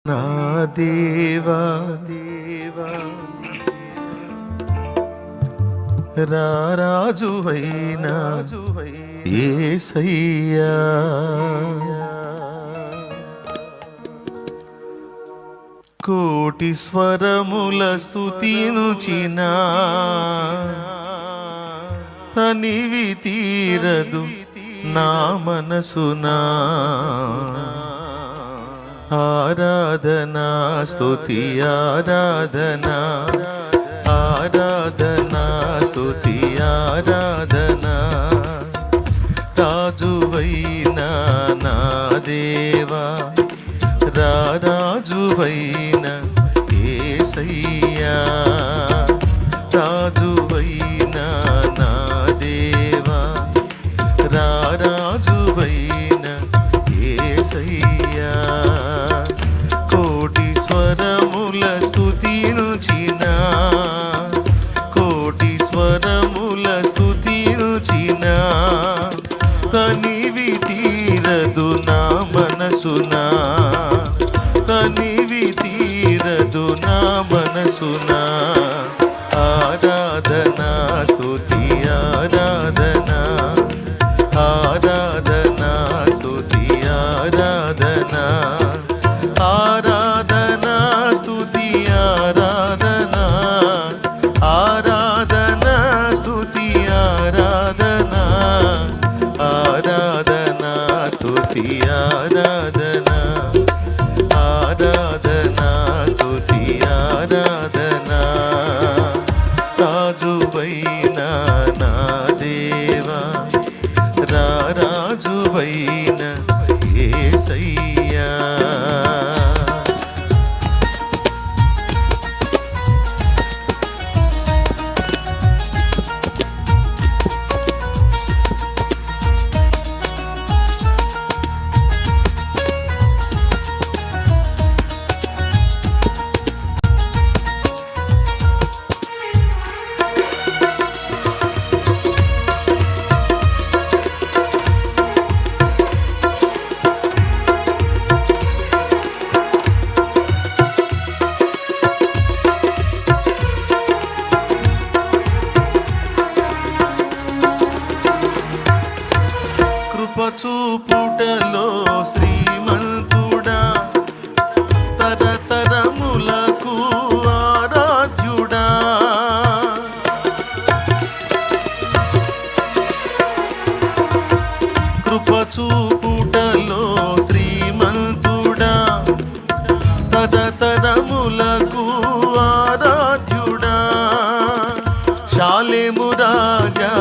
నా దేవా రారాజువైనా యేసయ్యా, కోటి స్వరముల స్తుతించిన తనివి తీరదు నా మనసునా. ఆరాధనా స్తుతి ఆరాధనా, ఆరాధనా స్తుతి ఆరాధనా. రాజువైనా నా దేవా, రాజువైన యేసయ్యా, రాజువైన నా దేవా, రాజువైన యేసయ్యా. కోటి స్వరముల స్తుతించిన, కోటి స్వరముల స్తుతించిన తనివి తీరదు నా మనసునా, తనివి తీరదు నా మనసునా. ఆరాధనా స్తుతి ఆరాధనా, ఆరాధనా స్తుతి ఆరాధనా, ఆరాధనా స్తుతి ఆరాధనా, ఆరాధనా స్తుతి ఆరాధనా, ఆరాధనా స్తుతి ఆరాధనా, ఆరాధనా స్తుతి ఆరాధనా. రాజువైనా నా దేవా, రాజువైన యేసయ్యా. కృపచూపుటలో శ్రీమంతుడా, తరతరములకు ఆరాధ్యుడా. కృపచూపుటలో శ్రీమంతుడా, తరతరములకు ఆరాధ్యుడా. శాలేము రాజా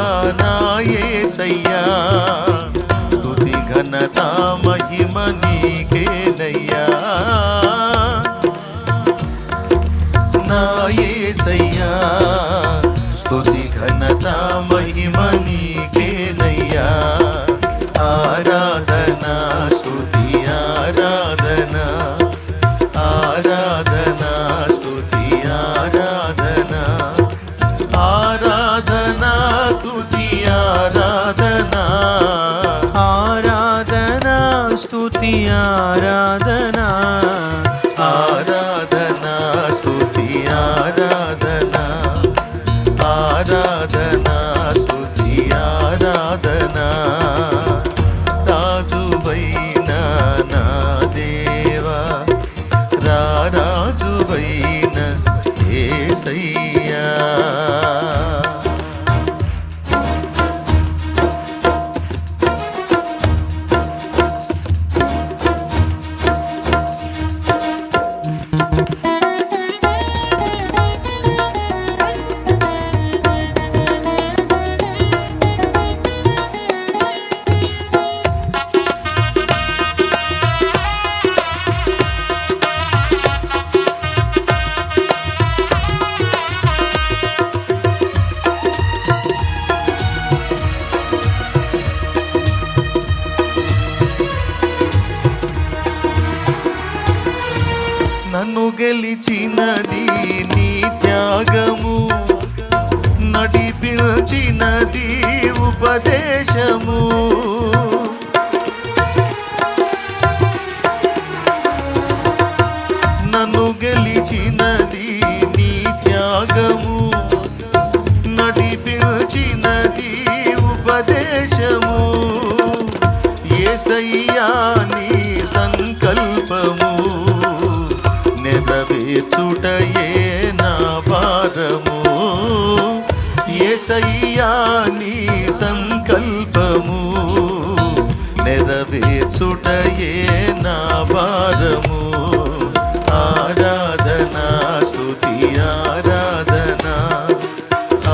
నా యేసయ్యా, స్తుతి ఘనత మహిమ నీకేనయ్యా. నా యేసయ్యా, స్తుతి ఘనత మహిమ నీకేనయ్యా. ఆరాధనా స్తుతి ఆరాధనా, ఆరాధనా స్తుతి ఆరాధనా, ఆరాధనా స్తుతి ఆరాధనా, ఆరాధనా స్తుతి ఆరాధనా, ఆరాధనా స్తుతి ఆరాధనా, ఆరాధనా స్తుతి ఆరాధనా. రాజువైన నా దేవా, రాజువైన యేసయ్యా. నన్ను గెలిచినది నీ త్యాగము, నడిపించినది ఉపదేశము. నన్ను గెలిచినది నీ త్యాగము, నడిపించినది ఉపదేశము. యేసయ్యా నీ సంకల్పము, నెరవేర్చుటయే నా భారము. యేసయ్యా నీ సంకల్పము, నెరవేర్చుటయే నా భారము. ఆరాధనా స్తుతి ఆరాధనా,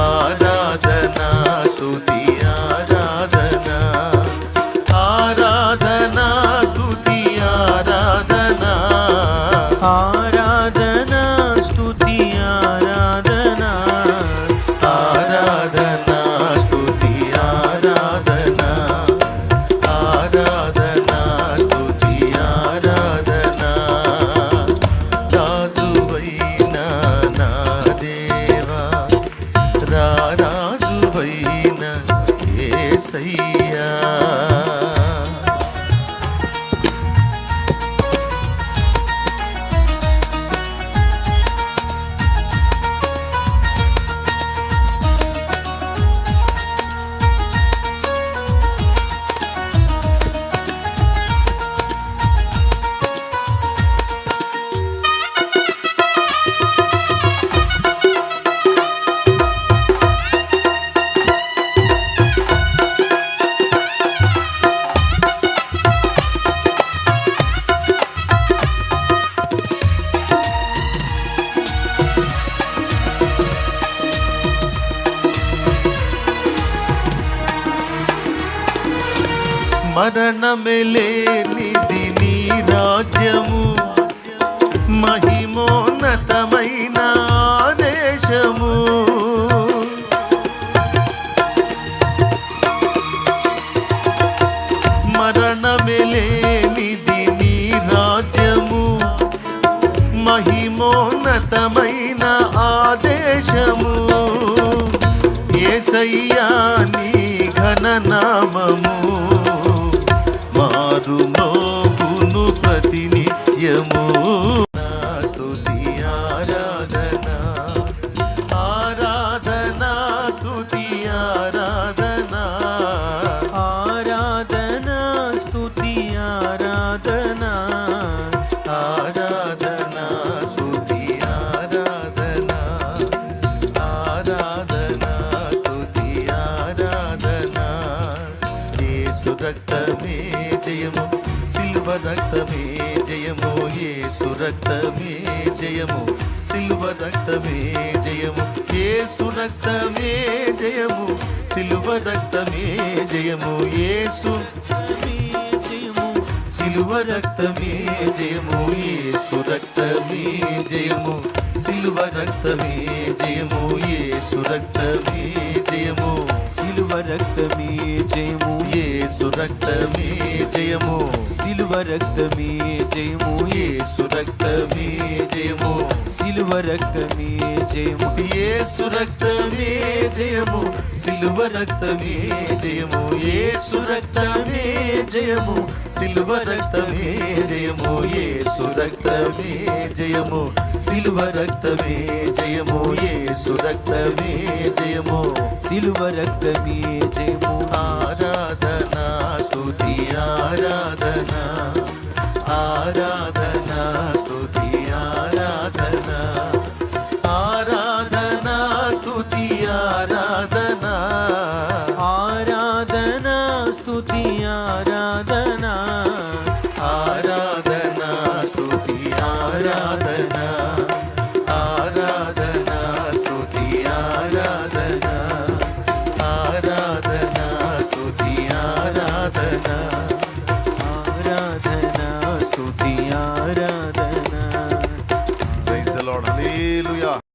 ఆరాధనా స్తుతి ఆరాధనా, ఆరాధనా స్తుతి ఆరాధనా, ఆరాధనా స్తుతి ఆరాధనా, ఆరాధనా స్తుతి ఆరాధనా, ఆరాధనా స్తుతి ఆరాధనా. రాజువైన నా దేవా, రాజువైన యేసయ్యా. మరణమే లేనిది నీ రాజ్యము, మహిమోన్నతమైన ఆదేశము. మరణమే లేనిది నీ రాజ్యము, మహిమోన్నతమైన ఆదేశము. యేసయ్యా నీ ఘననామము, మారు మోగును ప్రతినిత్యము. స్తుతి ఆరాధనా, ఆరాధనా స్తుతి ఆరాధనా, ఆరాధనా స్తుతి ఆరాధనా, ఆరాధనా స్తుతి ఆరాధనా, ఆరాధనా స్తుతి ఆరాధనా. యేసు రక్తమే జయము, సిలువ రక్తమే జయము. యేసు రక్తమే జయము, సిలువ రక్తమే జయము. యేసు రక్తమే జయము, సిలువ రక్తమే జయము. యేసు జయము, సిలువ రక్తమే జయము. యేసు రక్తమే జయము, సిలువ రక్తమే జయము. యేసు రక్తమే జయము, సిలువ రక్తమే జయము, యేసు రక్తమే జయము. సిలువ రక్తమే జయము, యేసు రక్తమే జయము, సిలువ రక్తమే జయము, యేసు రక్తమే జయము. సిలువ రక్తమే జయము. యేసు రక్తమే జయము, సిలువ రక్తమే జయము. యేసు రక్తమే జయము, సిలువ రక్తమే జయము. యేసు రక్తమే జయము, సిలువ రక్తమే జయము. ఆరాధనా స్తుతి ఆరాధనా, ఆరాధనా